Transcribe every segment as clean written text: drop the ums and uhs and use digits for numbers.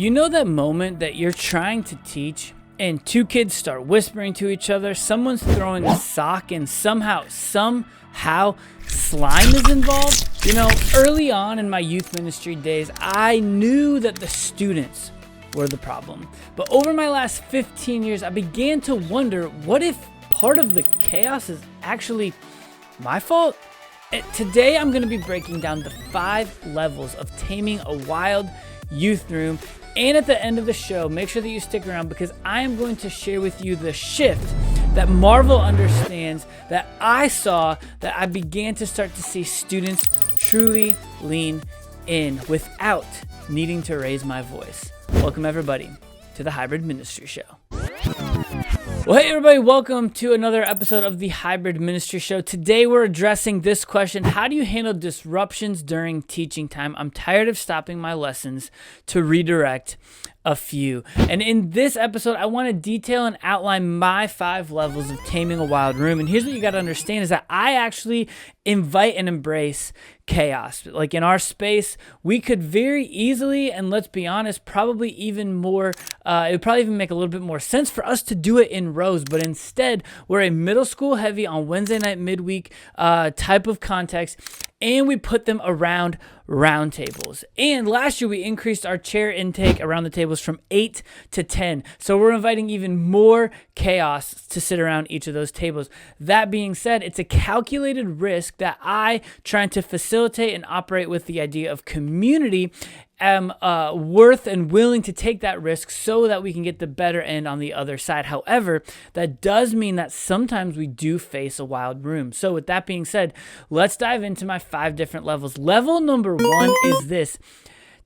You know that moment that you're trying to teach and two kids start whispering to each other, someone's throwing a sock, and somehow slime is involved? You know, early on in my youth ministry days, I knew that the students were the problem. But over my last 15 years, I began to wonder, what if part of the chaos is actually my fault? Today, I'm going to be breaking down the 5 levels of taming a wild youth room. And at the end of the show, make sure that you stick around, because I am going to share with you the shift that Marvel understands, that I saw, that I began to start to see students truly lean in without needing to raise my voice. Welcome everybody to the Hybrid Ministry Show. Well, hey everybody, welcome to another episode of the Hybrid Ministry Show. Today we're addressing this question: how do you handle disruptions during teaching time? I'm tired of stopping my lessons to redirect a few. And in this episode, I want to detail and outline my 5 levels of taming a wild room. And here's what you got to understand is that I actually invite and embrace chaos. Like in our space, we could very easily, and let's be honest, probably even more, it would probably even make a little bit more sense for us to do it in rows, but instead we're a middle school heavy on Wednesday night midweek type of context, and we put them around round tables. And last year we increased our chair intake around the tables from 8 to 10. So we're inviting even more chaos to sit around each of those tables. That being said, it's a calculated risk that I, trying to facilitate and operate with the idea of community, am worth and willing to take that risk so that we can get the better end on the other side. However, that does mean that sometimes we do face a wild room. So with that being said, let's dive into my 5 different levels. Level number 1 is this: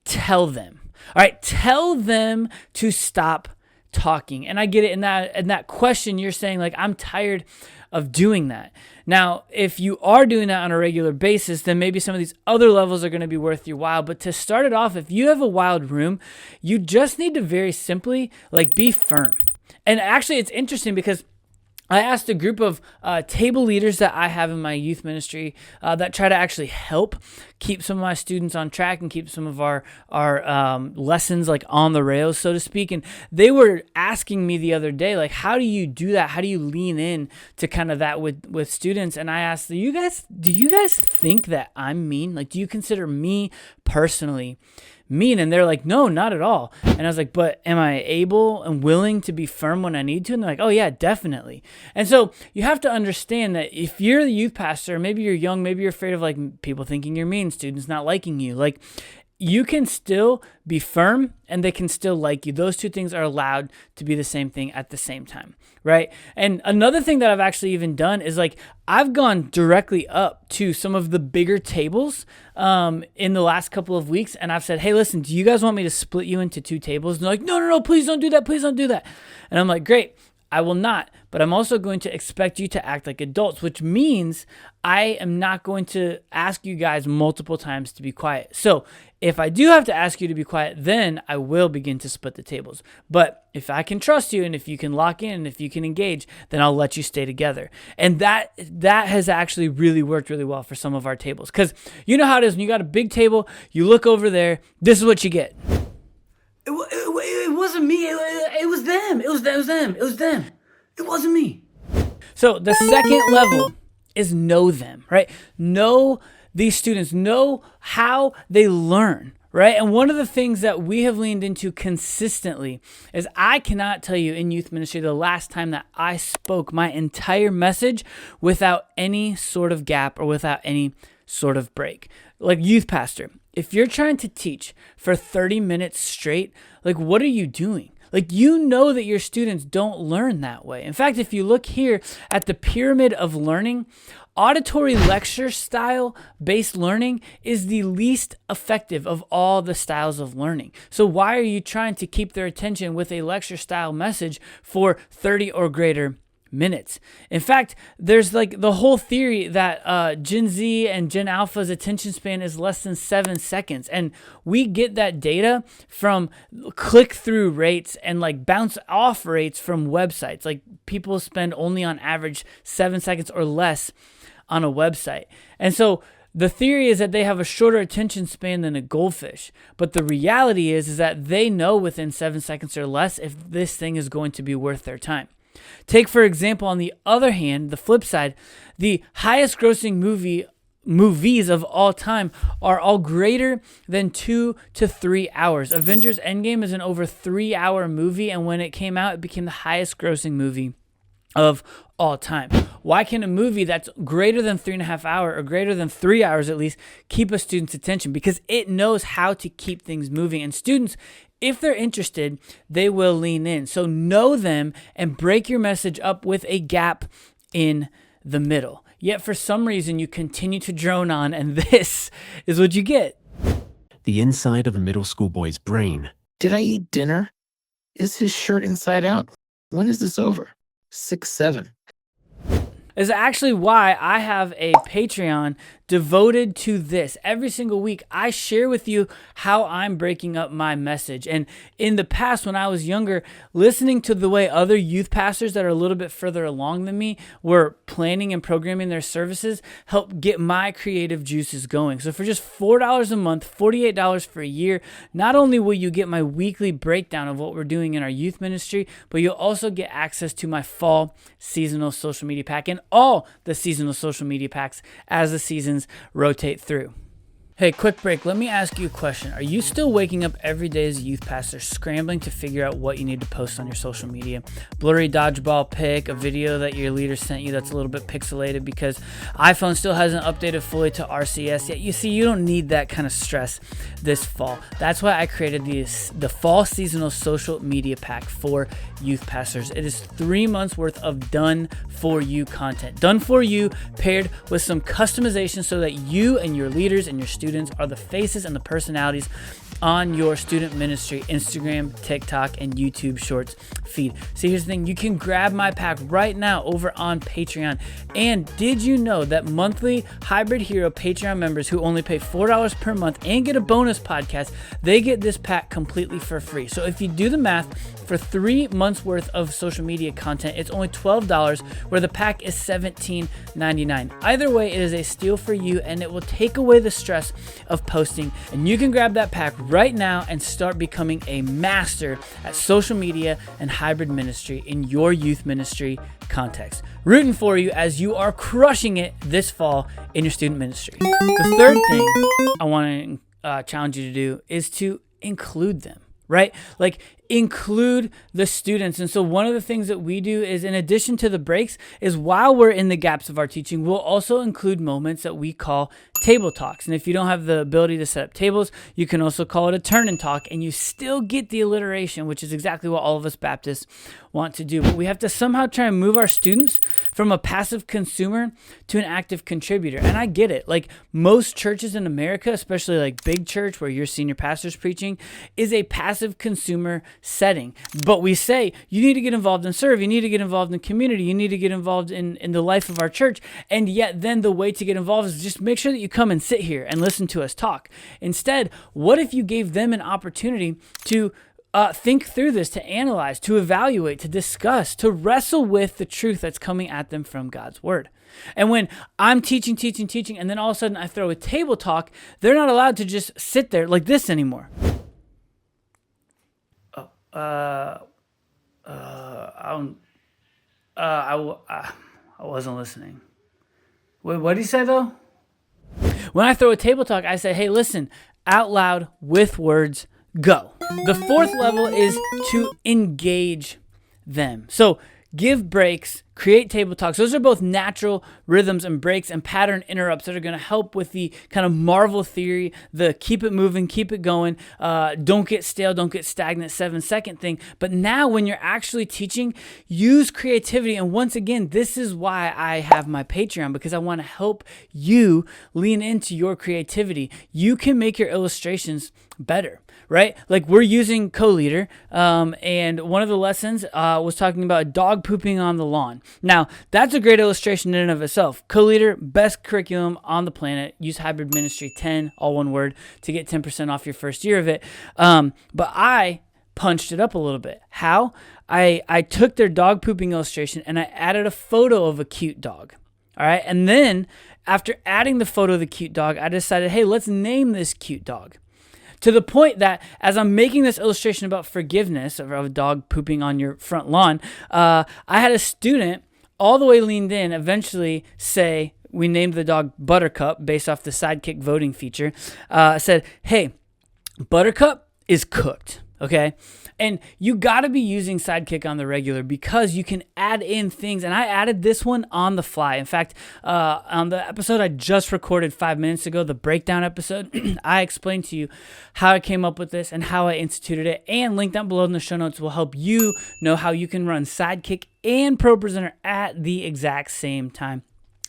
tell them. All right, tell them to stop talking. And I get it in that question, you're saying like, I'm tired of doing that. Now, if you are doing that on a regular basis, then maybe some of these other levels are going to be worth your while. But to start it off, if you have a wild room, you just need to very simply be firm. And actually, it's interesting because I asked a group of table leaders that I have in my youth ministry that try to actually help keep some of my students on track and keep some of our lessons on the rails, so to speak. And they were asking me the other day, how do you do that? How do you lean in to kind of that with students? And I asked, do you guys think that I'm mean? Do you consider me personally mean? And they're like, no, not at all. And I was like, but am I able and willing to be firm when I need to? And they're like, oh yeah, definitely. And so you have to understand that if you're the youth pastor, maybe you're young, maybe you're afraid of people thinking you're mean, students not liking you, you can still be firm and they can still like you. Those two things are allowed to be the same thing at the same time, right? And another thing that I've actually even done is I've gone directly up to some of the bigger tables in the last couple of weeks, and I've said, hey, listen, do you guys want me to split you into 2 tables? And they're like, no, please don't do that. Please don't do that. And I'm like, great. I will not, but I'm also going to expect you to act like adults, which means I am not going to ask you guys multiple times to be quiet. So if I do have to ask you to be quiet, then I will begin to split the tables. But if I can trust you and if you can lock in and if you can engage, then I'll let you stay together. And that has actually really worked really well for some of our tables, because you know how it is when you got a big table, you look over there, this is what you get. It wasn't me. It was them. It was them. It wasn't me. So the second level is know them, right? Know these students. Know how they learn, right? And one of the things that we have leaned into consistently is I cannot tell you in youth ministry the last time that I spoke my entire message without any sort of gap or without any sort of break. Youth pastor, if you're trying to teach for 30 minutes straight, what are you doing? You know that your students don't learn that way. In fact, if you look here at the pyramid of learning, auditory lecture style based learning is the least effective of all the styles of learning. So why are you trying to keep their attention with a lecture style message for 30 or greater minutes? In fact, there's the whole theory that Gen Z and Gen Alpha's attention span is less than 7 seconds. And we get that data from click-through rates and bounce off rates from websites. People spend only on average 7 seconds or less on a website. And so The theory is that they have a shorter attention span than a goldfish, but the reality is that they know within 7 seconds or less if this thing is going to be worth their time. Take, for example, on the other hand, the flip side, the highest grossing movies of all time are all greater than 2 to 3 hours. Avengers Endgame is an over 3-hour movie, and when it came out, it became the highest grossing movie of all time. Why can a movie that's greater than 3.5 hours, or greater than 3 hours at least, keep a student's attention? Because it knows how to keep things moving. And students, if they're interested, they will lean in. So know them and break your message up with a gap in the middle. Yet for some reason, you continue to drone on, and this is what you get. The inside of a middle school boy's brain. Did I eat dinner? Is his shirt inside out? When is this over? 6-7. Is actually why I have a Patreon devoted to this. Every single week, I share with you how I'm breaking up my message. And in the past, when I was younger, listening to the way other youth pastors that are a little bit further along than me were planning and programming their services helped get my creative juices going. So for just $4 a month, $48 for a year, not only will you get my weekly breakdown of what we're doing in our youth ministry, but you'll also get access to my fall seasonal social media pack and all the seasonal social media packs as the seasons rotate through. Hey, quick break. Let me ask you a question. Are you still waking up every day as a youth pastor, scrambling to figure out what you need to post on your social media? Blurry dodgeball pic, a video that your leader sent you that's a little bit pixelated because iPhone still hasn't updated fully to RCS yet. You see, you don't need that kind of stress this fall. That's why I created the fall seasonal social media pack for youth pastors. It is 3 months worth of done for you content. Done for you, paired with some customization so that you and your leaders and your students are the faces and the personalities on your student ministry, Instagram, TikTok, and YouTube Shorts feed. See, here's the thing. You can grab my pack right now over on Patreon. And did you know that monthly Hybrid Hero Patreon members who only pay $4 per month and get a bonus podcast, they get this pack completely for free. So if you do the math, for 3 months worth of social media content, it's only $12, where the pack is $17.99. Either way, it is a steal for you, and it will take away the stress of posting. And you can grab that pack right now and start becoming a master at social media and hybrid ministry in your youth ministry context. Rooting for you as you are crushing it this fall in your student ministry. The third thing I want to challenge you to do is to include them. Right? Like include the students. And so one of the things that we do is, in addition to the breaks, is while we're in the gaps of our teaching, we'll also include moments that we call table talks. And if you don't have the ability to set up tables, you can also call it a turn and talk, and you still get the alliteration, which is exactly what all of us Baptists want to do. But we have to somehow try and move our students from a passive consumer to an active contributor. And I get it. Like most churches in America, especially like big church where your senior pastor's preaching, is a passive consumer setting. But we say, you need to get involved and serve. You need to get involved in community. You need to get involved in the life of our church. And yet then the way to get involved is just make sure that you come and sit here and listen to us talk. Instead, what if you gave them an opportunity to think through this, to analyze, to evaluate, to discuss, to wrestle with the truth that's coming at them from God's word? And when I'm teaching, and then all of a sudden I throw a table talk, they're not allowed to just sit there like this anymore. I wasn't listening. Wait, what did he say though? When I throw a table talk, I say, hey, listen, out loud with words, go. The fourth level is to engage them. So give breaks, create table talks. Those are both natural rhythms and breaks and pattern interrupts that are going to help with the kind of Marvel theory, the keep it moving, keep it going, don't get stale, don't get stagnant 7-second thing. But now when you're actually teaching, use creativity. And once again, this is why I have my Patreon, because I want to help you lean into your creativity. You can make your illustrations better. Right? Like we're using COLEADER, and one of the lessons was talking about a dog pooping on the lawn. Now, that's a great illustration in and of itself. COLEADER, best curriculum on the planet. Use hybrid ministry 10, all one word, to get 10% off your first year of it. But I punched it up a little bit. How? I took their dog pooping illustration and I added a photo of a cute dog. All right. And then after adding the photo of the cute dog, I decided, hey, let's name this cute dog. To the point that as I'm making this illustration about forgiveness of a dog pooping on your front lawn, I had a student all the way leaned in eventually say, we named the dog Buttercup based off the SIDEKICK voting feature, said, hey, Buttercup is cooked, okay? And you got to be using SIDEKICK on the regular because you can add in things. And I added this one on the fly. In fact, on the episode I just recorded 5 minutes ago, the breakdown episode, I explained to you how I came up with this and how I instituted it. And link down below in the show notes will help you know how you can run SIDEKICK and PROPRESENTER at the exact same time.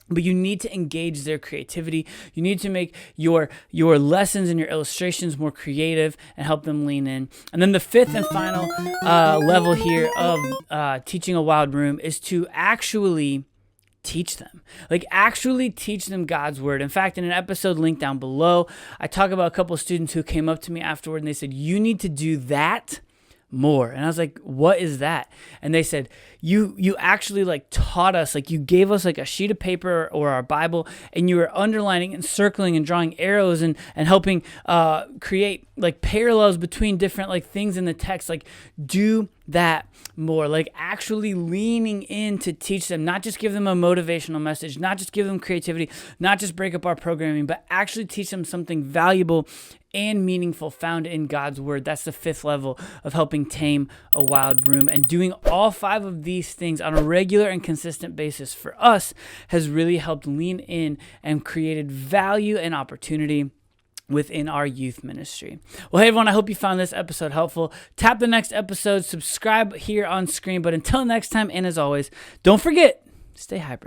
But you need to engage their creativity. You need to make your lessons and your illustrations more creative and help them lean in. And then the fifth and final level here of teaching a wild room is to actually teach them. Like actually teach them God's word. In fact, in an episode linked down below, I talk about a couple of students who came up to me afterward and they said, you need to do that more. And I was like, what is that? And they said, you actually like taught us, like you gave us like a sheet of paper or our Bible, and you were underlining and circling and drawing arrows and helping create like parallels between different like things in the text. Like do that more, like actually leaning in to teach them, not just give them a motivational message, not just give them creativity, not just break up our programming, but actually teach them something valuable and meaningful found in God's word. That's the fifth level of helping tame a wild room. And doing all 5 of these things on a regular and consistent basis for us has really helped lean in and created value and opportunity within our youth ministry. Well, hey everyone, I hope you found this episode helpful. Tap the next episode, subscribe here on screen. But until next time, and as always, don't forget, stay hybrid.